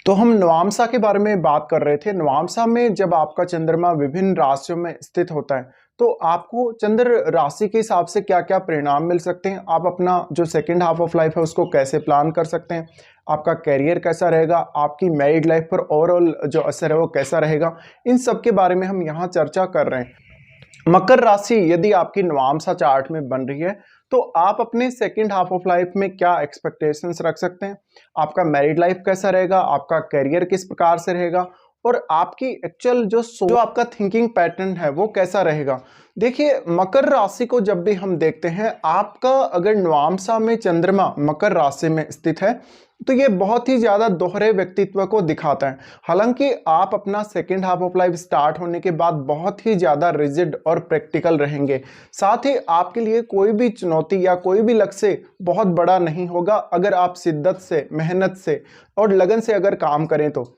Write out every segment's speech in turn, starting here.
तो हम नवांशा के बारे में बात कर रहे थे। नवांशा में जब आपका चंद्रमा विभिन्न राशियों में स्थित होता है तो आपको चंद्र राशि के हिसाब से क्या क्या परिणाम मिल सकते हैं, आप अपना जो सेकंड हाफ ऑफ लाइफ है उसको कैसे प्लान कर सकते हैं, आपका कैरियर कैसा रहेगा, आपकी मैरिड लाइफ पर ओवरऑल जो असर है वो कैसा रहेगा, इन सब के बारे में हम यहाँ चर्चा कर रहे हैं। मकर राशि यदि आपकी नवांशा चार्ट में बन रही है तो आप अपने सेकंड हाफ ऑफ लाइफ में क्या एक्सपेक्टेशंस रख सकते हैं, आपका मैरिड लाइफ कैसा रहेगा, आपका करियर किस प्रकार से रहेगा और आपकी एक्चुअल जो आपका थिंकिंग पैटर्न है वो कैसा रहेगा। देखिए, मकर राशि को जब भी हम देखते हैं, आपका अगर नवांशा में चंद्रमा मकर राशि में स्थित है तो ये बहुत ही ज़्यादा दोहरे व्यक्तित्व को दिखाता है। हालांकि आप अपना second half of life start होने के बाद बहुत ही ज़्यादा रिजिड और प्रैक्टिकल रहेंगे। साथ ही आपके लिए कोई भी चुनौती या कोई भी लक्ष्य बहुत बड़ा नहीं होगा अगर आप शिद्दत से, मेहनत से और लगन से अगर काम करें तो।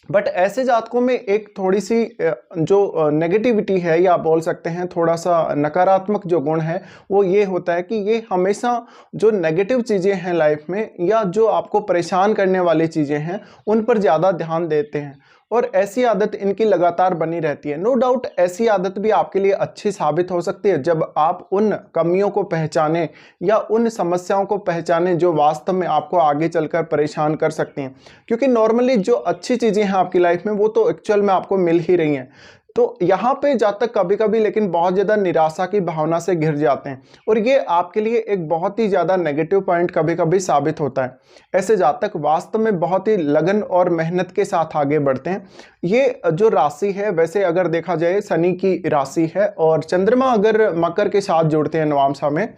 बट ऐसे जातकों में एक थोड़ी सी जो नेगेटिविटी है या बोल सकते हैं थोड़ा सा नकारात्मक जो गुण है वो ये होता है कि ये हमेशा जो नेगेटिव चीज़ें हैं लाइफ में या जो आपको परेशान करने वाली चीज़ें हैं उन पर ज़्यादा ध्यान देते हैं और ऐसी आदत इनकी लगातार बनी रहती है। नो डाउट ऐसी आदत भी आपके लिए अच्छी साबित हो सकती है जब आप उन कमियों को पहचाने या उन समस्याओं को पहचाने जो वास्तव में आपको आगे चलकर परेशान कर सकती हैं, क्योंकि नॉर्मली जो अच्छी चीज़ें हैं आपकी लाइफ में वो तो एक्चुअल में आपको मिल ही रही हैं। तो यहाँ पे जातक कभी कभी लेकिन बहुत ज़्यादा निराशा की भावना से घिर जाते हैं और ये आपके लिए एक बहुत ही ज़्यादा नेगेटिव पॉइंट कभी कभी साबित होता है। ऐसे जातक वास्तव में बहुत ही लगन और मेहनत के साथ आगे बढ़ते हैं। ये जो राशि है वैसे अगर देखा जाए शनि की राशि है और चंद्रमा अगर मकर के साथ जुड़ते हैं नवांशा में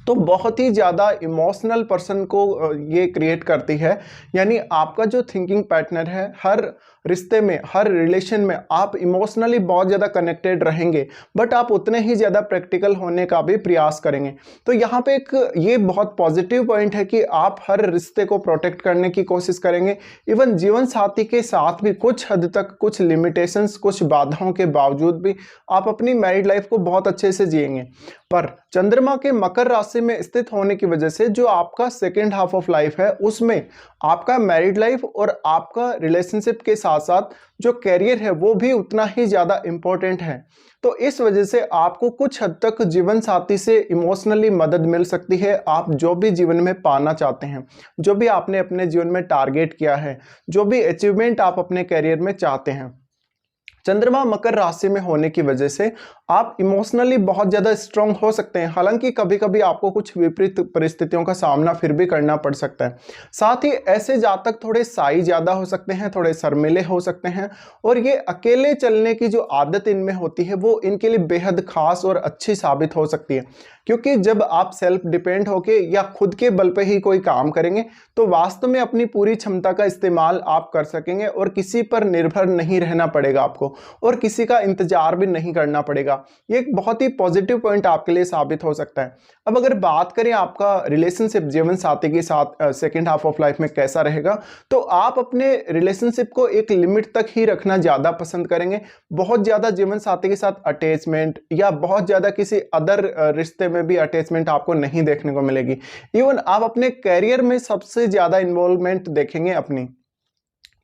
तो बहुत ही ज़्यादा इमोशनल पर्सन को ये क्रिएट करती है। यानी आपका जो थिंकिंग पार्टनर है, हर रिश्ते में, हर रिलेशन में आप इमोशनली बहुत ज़्यादा कनेक्टेड रहेंगे बट आप उतने ही ज़्यादा प्रैक्टिकल होने का भी प्रयास करेंगे। तो यहाँ पे एक ये बहुत पॉजिटिव पॉइंट है कि आप हर रिश्ते को प्रोटेक्ट करने की कोशिश करेंगे। इवन जीवन साथी के साथ भी कुछ हद तक, कुछ लिमिटेशंस, कुछ बाधाओं के बावजूद भी आप अपनी मैरिड लाइफ को बहुत अच्छे से जिएंगे। पर चंद्रमा के मकर राशि में स्थित होने की वजह से जो आपका सेकेंड हाफ ऑफ लाइफ है उसमें आपका मैरिड लाइफ और आपका रिलेशनशिप के साथ साथ जो कैरियर है वो भी उतना ही ज़्यादा इम्पोर्टेंट है। तो इस वजह से आपको कुछ हद तक जीवन साथी से इमोशनली मदद मिल सकती है। आप जो भी जीवन में पाना चाहते हैं, जो भी आपने अपने जीवन में टारगेट किया है, जो भी अचीवमेंट आप अपने कैरियर में चाहते हैं, चंद्रमा मकर राशि में होने की वजह से आप इमोशनली बहुत ज़्यादा स्ट्रांग हो सकते हैं। हालांकि कभी कभी आपको कुछ विपरीत परिस्थितियों का सामना फिर भी करना पड़ सकता है। साथ ही ऐसे जातक थोड़े साई ज़्यादा हो सकते हैं, थोड़े शर्मीले हो सकते हैं और ये अकेले चलने की जो आदत इनमें होती है वो इनके लिए बेहद खास और अच्छी साबित हो सकती है। क्योंकि जब आप सेल्फ डिपेंड होके या खुद के बल पे ही कोई काम करेंगे तो वास्तव में अपनी पूरी क्षमता का इस्तेमाल आप कर सकेंगे और किसी पर निर्भर नहीं रहना पड़ेगा आपको और किसी का इंतजार भी नहीं करना पड़ेगा। ये एक बहुत ही पॉजिटिव पॉइंट आपके लिए साबित हो सकता है। अब अगर बात करें आपका रिलेशनशिप जीवन साथी के साथ सेकेंड हाफ ऑफ लाइफ में कैसा रहेगा, तो आप अपने रिलेशनशिप को एक लिमिट तक ही रखना ज़्यादा पसंद करेंगे। बहुत ज़्यादा जीवन साथी के साथ अटैचमेंट या बहुत ज़्यादा किसी अदर रिश्ते में भी अटैचमेंट आपको नहीं देखने को मिलेगी। इवन आप अपने कैरियर में सबसे ज़्यादा इन्वॉल्वमेंट देखेंगे अपनी।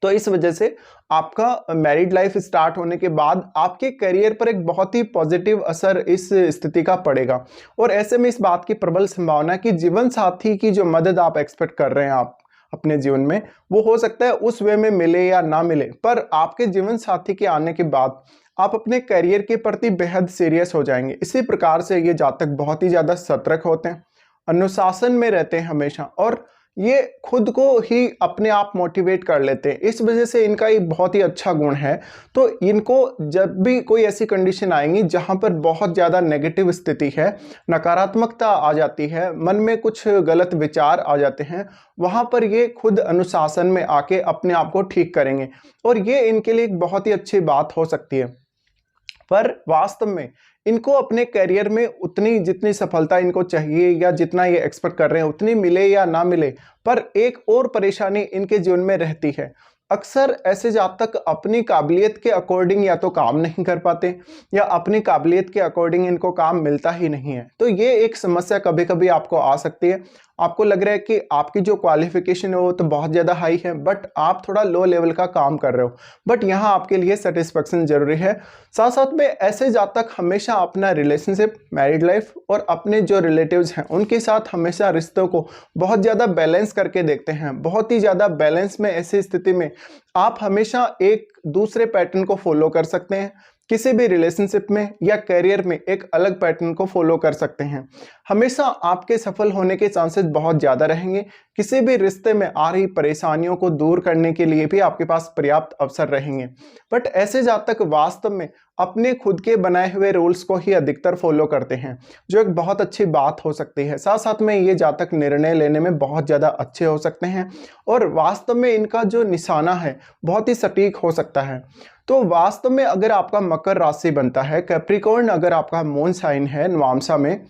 तो इस वजह से आपका मैरिड लाइफ स्टार्ट होने के बाद आपके करियर पर एक बहुत ही पॉजिटिव असर इस स्थिति का पड़ेगा और ऐसे में इस बात की प्रबल संभावना कि जीवन साथी की जो मदद आप एक्सपेक्ट कर रहे हैं आप अपने जीवन में, वो हो सकता है उस वे में मिले या ना मिले, पर आपके जीवन साथी के आने के बाद आप अपने करियर के प्रति बेहद सीरियस हो जाएंगे। इसी प्रकार से ये जातक बहुत ही ज़्यादा सतर्क होते हैं, अनुशासन में रहते हैं हमेशा और ये खुद को ही अपने आप मोटिवेट कर लेते हैं। इस वजह से इनका एक बहुत ही अच्छा गुण है। तो इनको जब भी कोई ऐसी कंडीशन आएंगी जहां पर बहुत ज़्यादा नेगेटिव स्थिति है, नकारात्मकता आ जाती है, मन में कुछ गलत विचार आ जाते हैं, वहां पर ये खुद अनुशासन में आके अपने आप को ठीक करेंगे और ये इनके लिए एक बहुत ही अच्छी बात हो सकती है। पर वास्तव में इनको अपने करियर में उतनी जितनी सफलता इनको चाहिए या जितना ये एक्सपेक्ट कर रहे हैं उतनी मिले या ना मिले, पर एक और परेशानी इनके जीवन में रहती है। अक्सर ऐसे जातक अपनी काबिलियत के अकॉर्डिंग या तो काम नहीं कर पाते या अपनी काबिलियत के अकॉर्डिंग इनको काम मिलता ही नहीं है। तो ये एक समस्या कभी कभी आपको आ सकती है। आपको लग रहा है कि आपकी जो क्वालिफिकेशन है वो तो बहुत ज़्यादा हाई है, बट आप थोड़ा लो लेवल का काम कर रहे हो, बट यहाँ आपके लिए सेटिस्फेक्शन जरूरी है। साथ साथ में ऐसे जातक हमेशा अपना रिलेशनशिप, मैरिड लाइफ और अपने जो रिलेटिव्स हैं उनके साथ हमेशा रिश्तों को बहुत ज़्यादा बैलेंस करके देखते हैं, बहुत ही ज़्यादा बैलेंस में। ऐसी स्थिति में आप हमेशा एक दूसरे पैटर्न को फॉलो कर सकते हैं, किसी भी रिलेशनशिप में या करियर में एक अलग पैटर्न को फॉलो कर सकते हैं। हमेशा आपके सफल होने के चांसेस बहुत ज़्यादा रहेंगे। किसी भी रिश्ते में आ रही परेशानियों को दूर करने के लिए भी आपके पास पर्याप्त अवसर रहेंगे। बट ऐसे जातक वास्तव में अपने खुद के बनाए हुए रूल्स को ही अधिकतर फॉलो करते हैं, जो एक बहुत अच्छी बात हो सकती है। साथ साथ में ये जातक निर्णय लेने में बहुत ज़्यादा अच्छे हो सकते हैं और वास्तव में इनका जो निशाना है बहुत ही सटीक हो सकता है। तो वास्तव में अगर आपका मकर राशि बनता है, कैप्रिकॉर्न अगर आपका मून साइन है नवांशा में,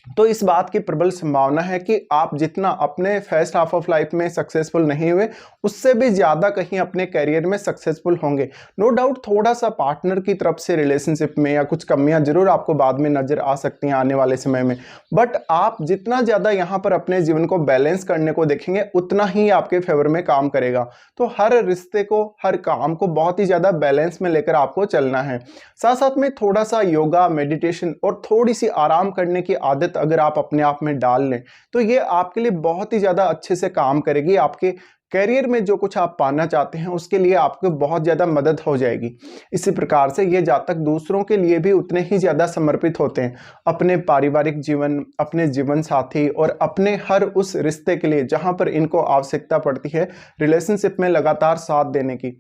तो इस बात की प्रबल संभावना है कि आप जितना अपने फर्स्ट हाफ ऑफ लाइफ में सक्सेसफुल नहीं हुए, उससे भी ज़्यादा कहीं अपने करियर में सक्सेसफुल होंगे। नो डाउट थोड़ा सा पार्टनर की तरफ से रिलेशनशिप में या कुछ कमियां जरूर आपको बाद में नज़र आ सकती हैं आने वाले समय में, बट आप जितना ज़्यादा यहाँ पर अपने जीवन को बैलेंस करने को देखेंगे उतना ही आपके फेवर में काम करेगा। तो हर रिश्ते को, हर काम को बहुत ही ज़्यादा बैलेंस में लेकर आपको चलना है। साथ साथ में थोड़ा सा योगा, मेडिटेशन और थोड़ी सी आराम करने की आदत अगर आप अपने आप में डाल लें तो ये आपके लिए बहुत ही ज्यादा अच्छे से काम करेगी। आपके करियर में जो कुछ आप पाना चाहते हैं उसके लिए आपको बहुत ज्यादा मदद हो जाएगी। इसी प्रकार से ये जातक दूसरों के लिए भी उतने ही ज्यादा समर्पित होते हैं, अपने पारिवारिक जीवन, अपने जीवन साथी और अपने हर उस रिश्ते के लिए जहां पर इनको आवश्यकता पड़ती है रिलेशनशिप में लगातार साथ देने की।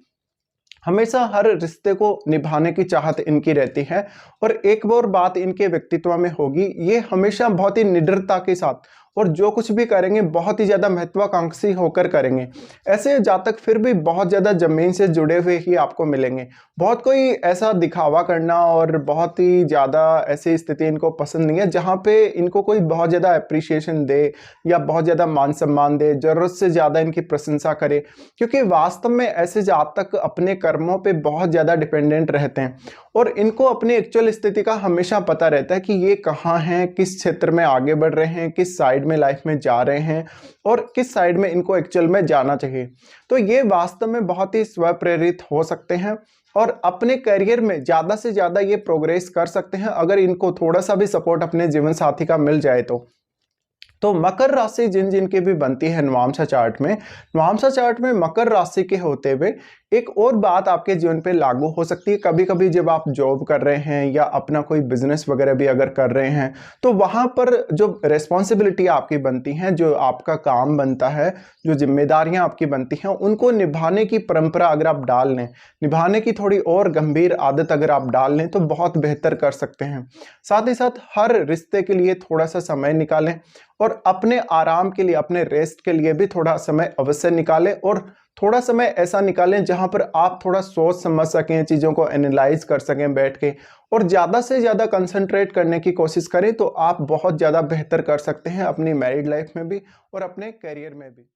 हमेशा हर रिश्ते को निभाने की चाहत इनकी रहती है। और एक और बात इनके व्यक्तित्व में होगी, ये हमेशा बहुत ही निडरता के साथ और जो कुछ भी करेंगे बहुत ही ज़्यादा महत्वाकांक्षी होकर करेंगे। ऐसे जातक फिर भी बहुत ज़्यादा ज़मीन से जुड़े हुए ही आपको मिलेंगे। बहुत कोई ऐसा दिखावा करना और बहुत ही ज़्यादा ऐसी स्थिति इनको पसंद नहीं है जहाँ पे इनको कोई बहुत ज़्यादा अप्रिसिएशन दे या बहुत ज़्यादा मान सम्मान दे, ज़रूरत से ज़्यादा इनकी प्रशंसा करे, क्योंकि वास्तव में ऐसे जातक अपने कर्मों पे बहुत ज़्यादा डिपेंडेंट रहते हैं और इनको अपनी एक्चुअल स्थिति का हमेशा पता रहता है कि ये कहाँ हैं, किस क्षेत्र में आगे बढ़ रहे हैं, किस साइड में लाइफ में जा रहे हैं और किस साइड में इनको एक्चुअल में जाना चाहिए। तो ये वास्तव में बहुत ही स्वप्रेरित हो सकते हैं और अपने करियर में ज़्यादा से ज़्यादा ये प्रोग्रेस कर सकते हैं अगर इनको थोड़ा सा भी सपोर्ट अपने जीवन साथी का मिल जाए तो मकर राशि जिन जिन की भी बनती है नवांशा चार्ट में, नवांशा चार्ट में मकर राशि के होते हुए एक और बात आपके जीवन पे लागू हो सकती है। कभी कभी जब आप जॉब कर रहे हैं या अपना कोई बिजनेस वगैरह भी अगर कर रहे हैं तो वहां पर जो रिस्पॉन्सिबिलिटी आपकी बनती हैं, जो आपका काम बनता है, जो जिम्मेदारियां आपकी बनती हैं, उनको निभाने की परंपरा अगर आप डाल लें, निभाने की थोड़ी और गंभीर आदत अगर आप डाल लें तो बहुत बेहतर कर सकते हैं। साथ ही साथ हर रिश्ते के लिए थोड़ा सा समय निकालें और अपने आराम के लिए, अपने रेस्ट के लिए भी थोड़ा समय अवश्य निकालें और थोड़ा समय ऐसा निकालें जहां पर आप थोड़ा सोच समझ सकें, चीज़ों को एनालाइज कर सकें बैठ के और ज़्यादा से ज़्यादा कंसंट्रेट करने की कोशिश करें तो आप बहुत ज़्यादा बेहतर कर सकते हैं अपनी मैरिड लाइफ में भी और अपने करियर में भी।